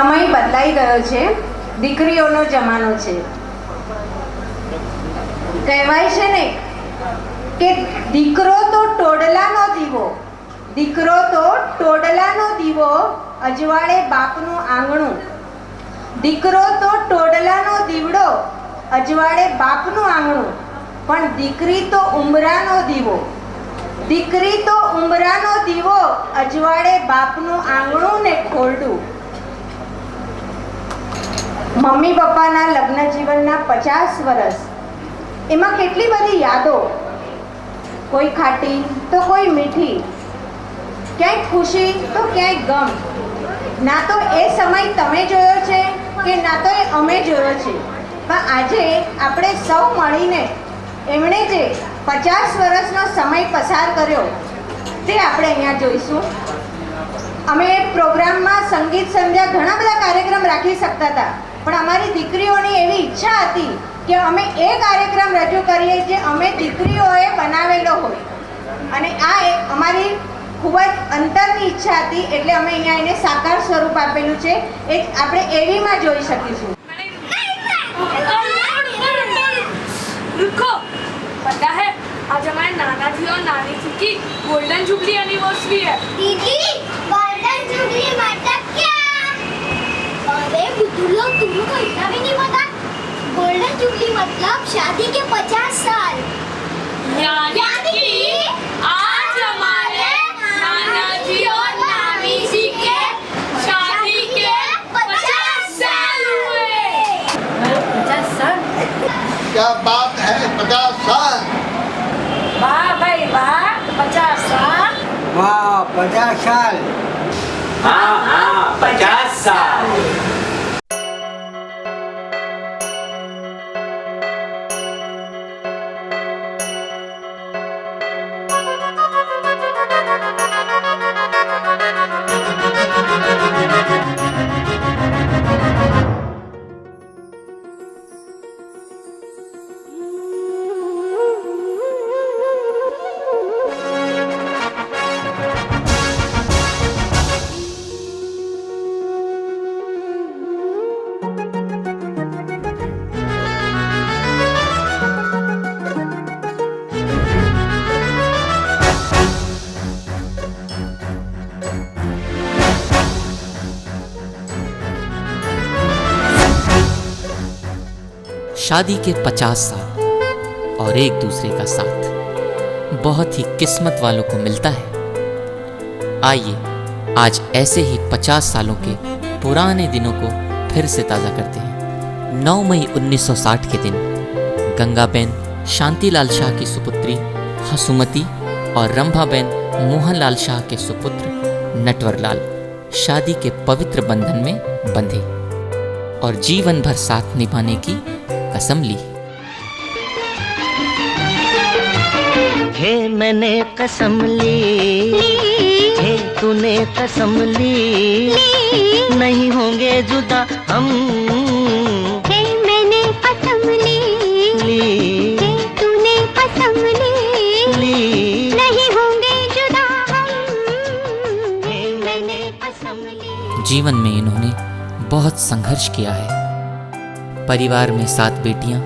સમય બદલાઈ ગયો છે, દીકરીઓનો જમાનો છે. કહેવાય છે ને કે દીકરો તો ટોડલાનો દીવો, દીકરો તો ટોડલાનો દીવો, અજવાળે બાપનું આંગણું. દીકરો તો ટોડલાનો દીવડો, અજવાળે બાપનું આંગણું. પણ દીકરી તો ઉંબરાનો દીવો, દીકરી તો ઉંબરાનો દીવો, અજવાળે બાપનું આંગણું ને ખોરડું. મમ્મી પપ્પાના લગ્ન જીવનના 50 વર્ષ, એમાં કેટલી બધી યાદો, કોઈ ખાટી તો કોઈ મીઠી, ક્યાંય ખુશી તો ક્યાંય ગમ. ના તો એ સમય તમે જોયો છે કે ના તો એ અમે જોયો છે, પણ આજે આપણે સૌ મળીને એમણે જે 50 વર્ષનો સમય પસાર કર્યો તે આપણે અહીંયા જોઈશું. અમે પ્રોગ્રામમાં સંગીત સંધ્યા ઘણા બધા કાર્યક્રમ રાખી શકતા હતા, પણ અમારી દીકરીઓની એવી ઈચ્છા હતી કે અમે એ કાર્યક્રમ રજૂ કરીએ જે અમે દીકરીઓએ બનાવેલો હોય, અને આ અમારી ખૂબ જ અંતરની ઈચ્છા હતી, એટલે અમે અહીંયા એને સાકાર સ્વરૂપ આપેલું છે. એ આપણે એવીમાં જોઈ શકીશું. पता है आज हमारे नाना जी और नानी जी की गोल्डन जुबली एनिवर्सरी है. दीदी गोल्डन जुबली मतलब क्या? अरे बुद्धू लोग, तुमको इतना भी नहीं पता? गोल्डन जुबली मतलब शादी के 50 साल. यानी कि आज हमारे नाना जी और नानी जी के शादी के 50 साल हुए. 50 साल? क्या बात है, 50 साल! वाह भाई वाह, 50 साल! वाह 50 साल! हाँ हाँ 50 साल! शादी के 50 साल और एक दूसरे का साथ बहुत ही किस्मत वालों को मिलता है. आइए आज ऐसे ही 50 सालों के पुराने दिनों को फिर से ताज़ा करते हैं. 9 मई 1960 के दिन गंगाबेन शांतिलाल शाह की सुपुत्री हसुमती और रंभाबेन मोहनलाल शाह के सुपुत्र नटवरलाल शादी के पवित्र बंधन में बंधे और जीवन भर साथ निभाने की कसम ली. हे मैंने कसम ली, हे तूने कसम ली, नहीं होंगे जुदा हम. हे मैंने कसम ली, ली हे तूने कसम ली, नहीं होंगे जुदा हम. हे मैंने कसम ली. जीवन में इन्होंने बहुत संघर्ष किया है. परिवार में 7 बेटियां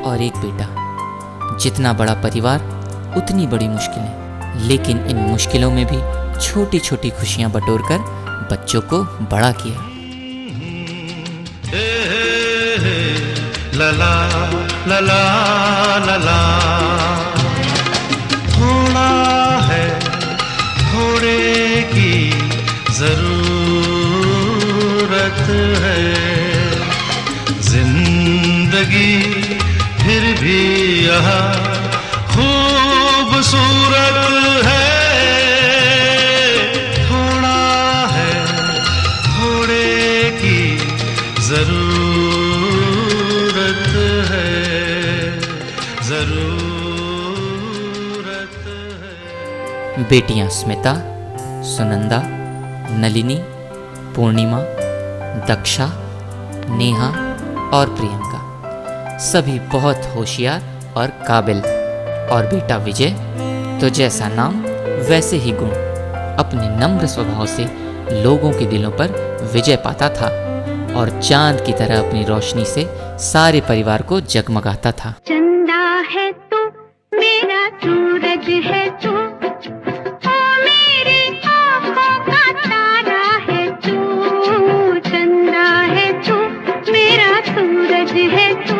और 1 बेटा. जितना बड़ा परिवार उतनी बड़ी मुश्किलें, लेकिन इन मुश्किलों में भी छोटी छोटी खुशियां बटोरकर बच्चों को बड़ा किया. लला लला लला थोड़ा है थोड़े की जरूरत है. जिंदगी फिर भी यहाँ खूबसूरत है. थोड़ा है थोड़े की जरूरत है, जरूरत है. बेटियां स्मिता, सुनंदा, नलिनी, पूर्णिमा, दक्षा, नेहा और प्रियंका सभी बहुत होशियार और काबिल. और बेटा विजय तो जैसा नाम वैसे ही गुण. अपने नम्र स्वभाव से लोगों के दिलों पर विजय पाता था और चांद की तरह अपनी रोशनी से सारे परिवार को जगमगाता था। चंदा है तू, मेरा सूरज है तू, ओ मेरी आँखों का तारा है तू। चंदा है तू, मेरा सूरज है तू,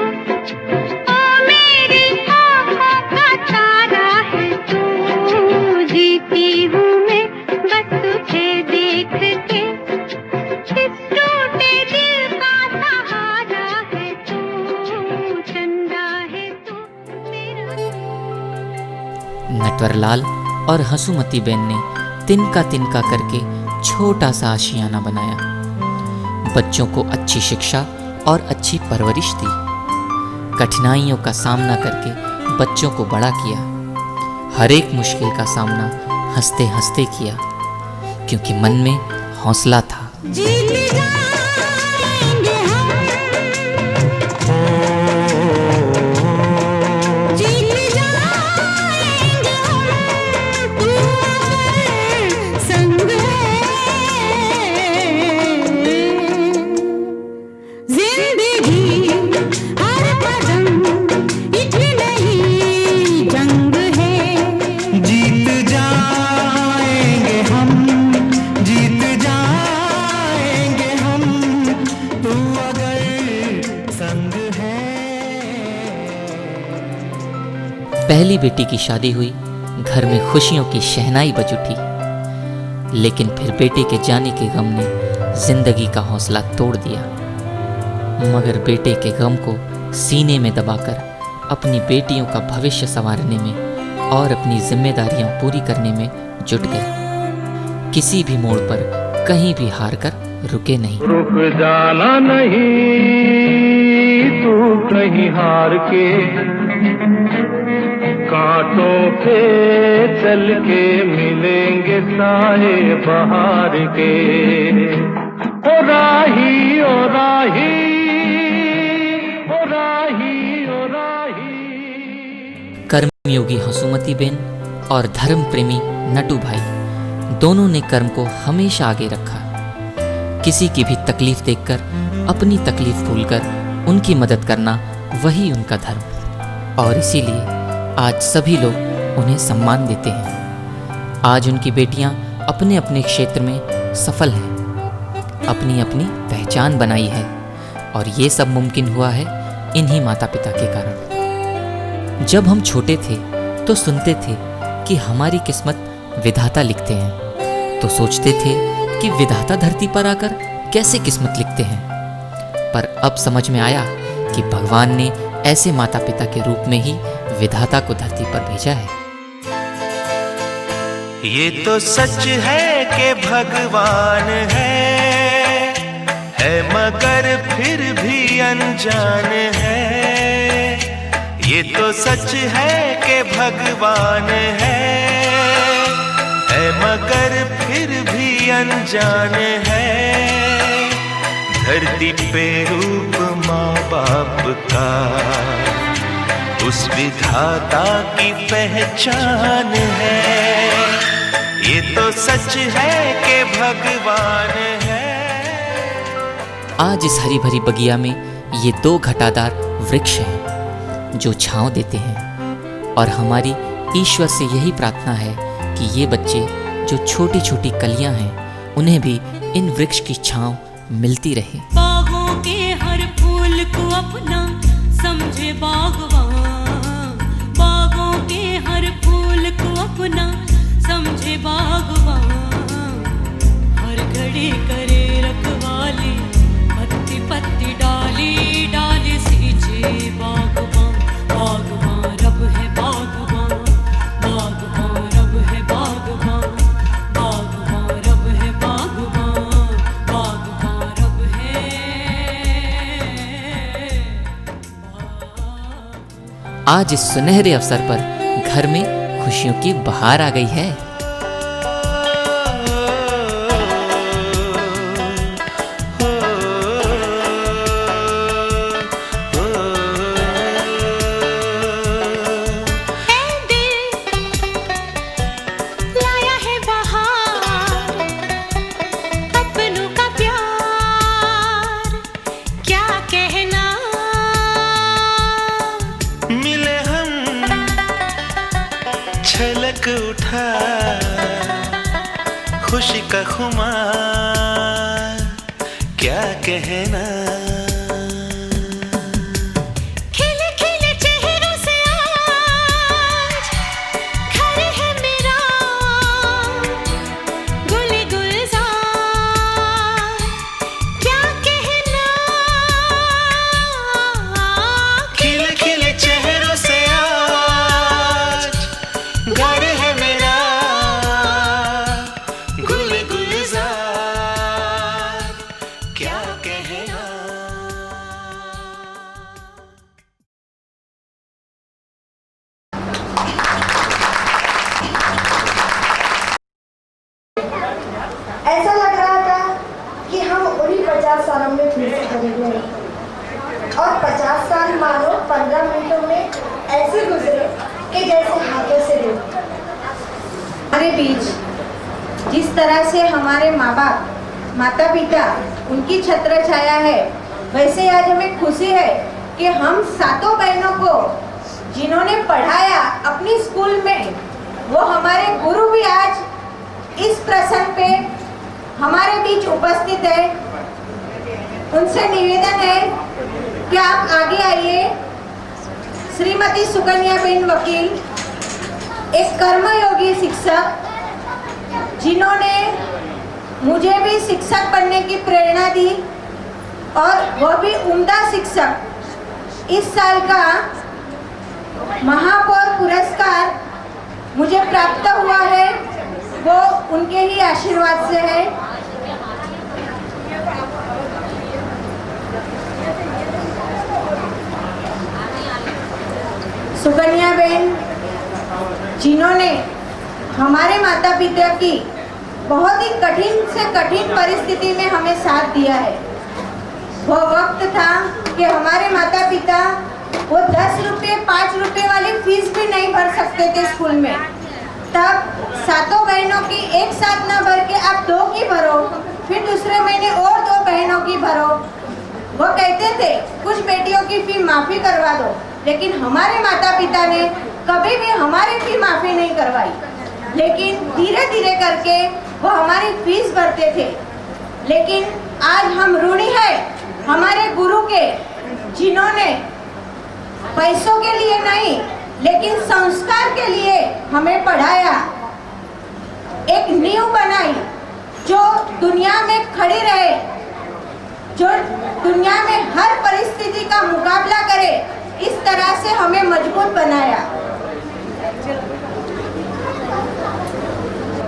ओ मेरी आँखों का तारा है तू। जीती हूँ मैं बस तुझे देख के, इस टूटे दिल का सहारा है तू। चंदा है तू, मेरा। नटवरलाल और हंसुमती बेन ने तिनका तिनका करके छोटा सा आशियाना बनाया, बच्चों को अच्छी शिक्षा और अच्छी परवरिश दी, कठिनाइयों का सामना करके बच्चों को बड़ा किया, हर एक मुश्किल का सामना हंसते हंसते किया, क्योंकि मन में हौसला था। पहली बेटी की शादी हुई, घर में खुशियों की शहनाई बज उठी, लेकिन फिर बेटे के जाने के गम ने जिंदगी का हौसला तोड़ दिया। मगर बेटे के गम को सीने में दबाकर अपनी बेटियों का भविष्य संवारने में और अपनी जिम्मेदारियां पूरी करने में जुट गए। किसी भी मोड़ पर कहीं भी हार कर रुके नहीं। रुक जाना नहीं तू कहीं हार के, कांटों पे चल के मिलेंगे साए बहार के। ओ राही ओ राही ओ राही ओ राही। कर्मयोगी हंसुमती बेन और धर्म प्रेमी नटू भाई दोनों ने कर्म को हमेशा आगे रखा। किसी की भी तकलीफ देखकर अपनी तकलीफ भूलकर उनकी मदद करना वही उनका धर्म, और इसीलिए आज सभी लोग उन्हें सम्मान देते हैं। आज उनकी बेटियां अपने अपने क्षेत्र में सफल हैं, अपनी अपनी पहचान बनाई है, और ये सब मुमकिन हुआ है इन्हीं माता पिता के कारण। जब हम छोटे थे तो सुनते थे कि हमारी किस्मत विधाता लिखते हैं, तो सोचते थे कि विधाता धरती पर आकर कैसे किस्मत लिखते हैं। पर अब समझ में आया कि भगवान ने ऐसे माता पिता के रूप में ही विधाता को धरती पर भेजा है। ये तो सच है कि भगवान है मगर फिर भी अनजान है। ये तो सच है कि भगवान है मगर फिर भी अनजान है। धरती पे रूप माँ बाप का उस विधाता की पहचान है। ये तो सच है कि भगवान है। आज इस हरी भरी बगिया में ये दो घटादार वृक्ष हैं जो छांव देते हैं, और हमारी ईश्वर से यही प्रार्थना है कि ये बच्चे जो छोटी छोटी कलियां हैं उन्हें भी इन वृक्ष की छांव मिलती रहे। बागों के हर फूल को अपना समझे बागवान, बागों के हर फूल को अपना समझे बागवान। हर घड़ी करे रखवाली, पत्ती पत्ती डाली डाली सींचे बागवान। बागवान रब है बागवान, बागवान रब है बागवान, बागवान रब है बागवान, बागवान रब है। आज इस सुनहरे अवसर पर घर में खुशियों की बहार आ गई है। खुशी का खुमार, क्या कहना। खिले खिले चेहरों से आज घर है मेरा, गुल गुलजार क्या कहना। खिले खिले चेहरों से आज घर है मेरा, गुल गुलजार क्या कहना। ऐसा लग रहा था कि हम उन्हीं 50 सालों में फिर से खड़े हुए हैं। और 50 साल मानो 15 मिनटों में ऐसे गुजरे कि जैसे हाथों से दूर। हमारे बीच जिस तरह से हमारे माँ बाप, माता पिता, उनकी छत्र छाया है, वैसे आज हमें खुशी है कि हम सातों बहनों को जिन्होंने पढ़ाया अपनी स्कूल में, वो हमारे गुरु भी आज इस प्रसंग पे हमारे बीच उपस्थित है। उनसे निवेदन है कि आप आगे आइए। श्रीमती सुकन्या बेन वकील एक कर्मयोगी शिक्षक, जिन्होंने मुझे भी शिक्षक बनने की प्रेरणा दी, और वह भी उम्दा शिक्षक। इस साल का महापौर पुरस्कार मुझे प्राप्त हुआ है, वो उनके ही आशीर्वाद से है। सुकन्या बेन, जिन्होंने हमारे माता पिता की बहुत ही कठिन से कठिन परिस्थिति में हमें साथ दिया है। वो वक्त था कि हमारे माता पिता वो 10 रुपये 5 रुपये वाली फीस भी नहीं भर सकते थे स्कूल में। तब सातों बहनों की एक साथ ना भर के आप 2 की भरो, फिर दूसरे महीने और 2 बहनों की भरो। वो कहते थे कुछ बेटियों की फी माफ़ी करवा दो, लेकिन हमारे माता पिता ने कभी भी हमारी फी माफ़ी नहीं करवाई। लेकिन धीरे धीरे करके वो हमारी फीस भरते थे। लेकिन आज हम ऋणी हैं हमारे गुरु के, जिन्होंने पैसों के लिए नहीं लेकिन संस्कार के लिए हमें पढ़ाया, एक नींव बनाई जो दुनिया में खड़ी रहे, जो दुनिया में हर परिस्थिति का मुकाबला करे। इस तरह से हमें मजबूत बनाया।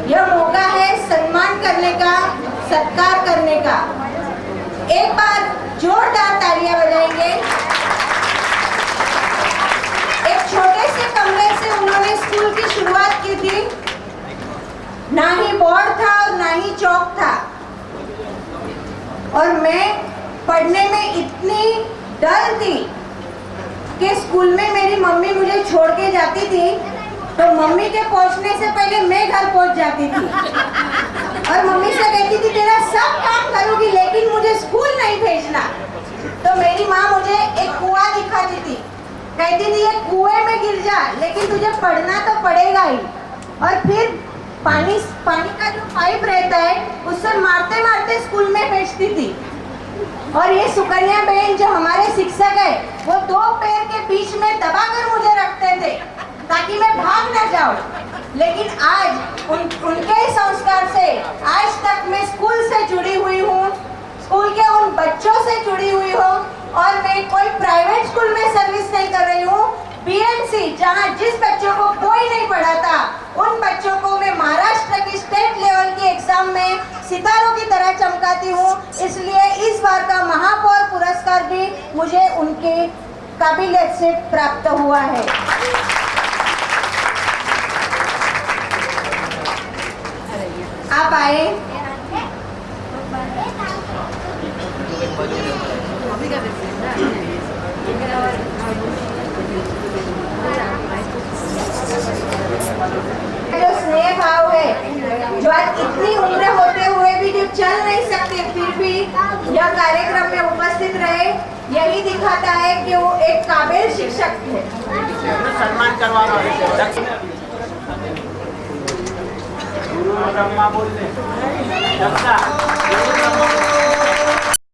यह मौका है सम्मान करने का, सत्कार करने का। एक बार जोरदार तालियां बजाएंगे। एक छोटे से कमरे से उन्होंने स्कूल की शुरुआत की थी। ना ही बोर्ड था और ना ही चौक था, और मैं पढ़ने में इतनी डर थी कि स्कूल में मेरी मम्मी मुझे छोड़ के जाती थी, तो मम्मी के पहुंचने से पहले मैं घर पहुंच जाती थी और मम्मी से कहती थी तेरा सब काम करूंगी लेकिन मुझे स्कूल नहीं भेजना। तो मेरी माँ मुझे एक कुआं दिखाती थी, कहती थी ये कुएं में गिर जा लेकिन तुझे पढ़ना तो पड़ेगा ही। और फिर पानी का जो पाइप रहता है उससे मारते मारते स्कूल में भेजती थी। और ये सुकन्या बेन जो हमारे शिक्षक है, वो 2 पैर के बीच में दबाकर मुझे रखते थे ताकि मैं भाग न जाऊं। लेकिन आज उनके संस्कार से आज तक मैं स्कूल से जुड़ी हुई हूँ, स्कूल के उन बच्चों से जुड़ी हुई हूँ। और मैं कोई प्राइवेट स्कूल में सर्विस नहीं कर रही हूँ, BMC जहाँ जिस बच्चों को कोई नहीं पढ़ाता उन बच्चों को मैं महाराष्ट्र की स्टेट लेवल की एग्जाम में सितारों की तरह चमकाती हूँ। इसलिए इस बार का महापौर पुरस्कार भी मुझे उनके काबिलियत से प्राप्त हुआ है। आप आए। जो स्नेह भाव है, जो आज इतनी उम्र होते हुए भी जो चल नहीं सकते फिर भी यह कार्यक्रम में उपस्थित रहे, यही दिखाता है कि वो एक काबिल शिक्षक थे। सम्मान करवा ब्रह्मा बोल दे। सबका, बोल ब्रह्मा।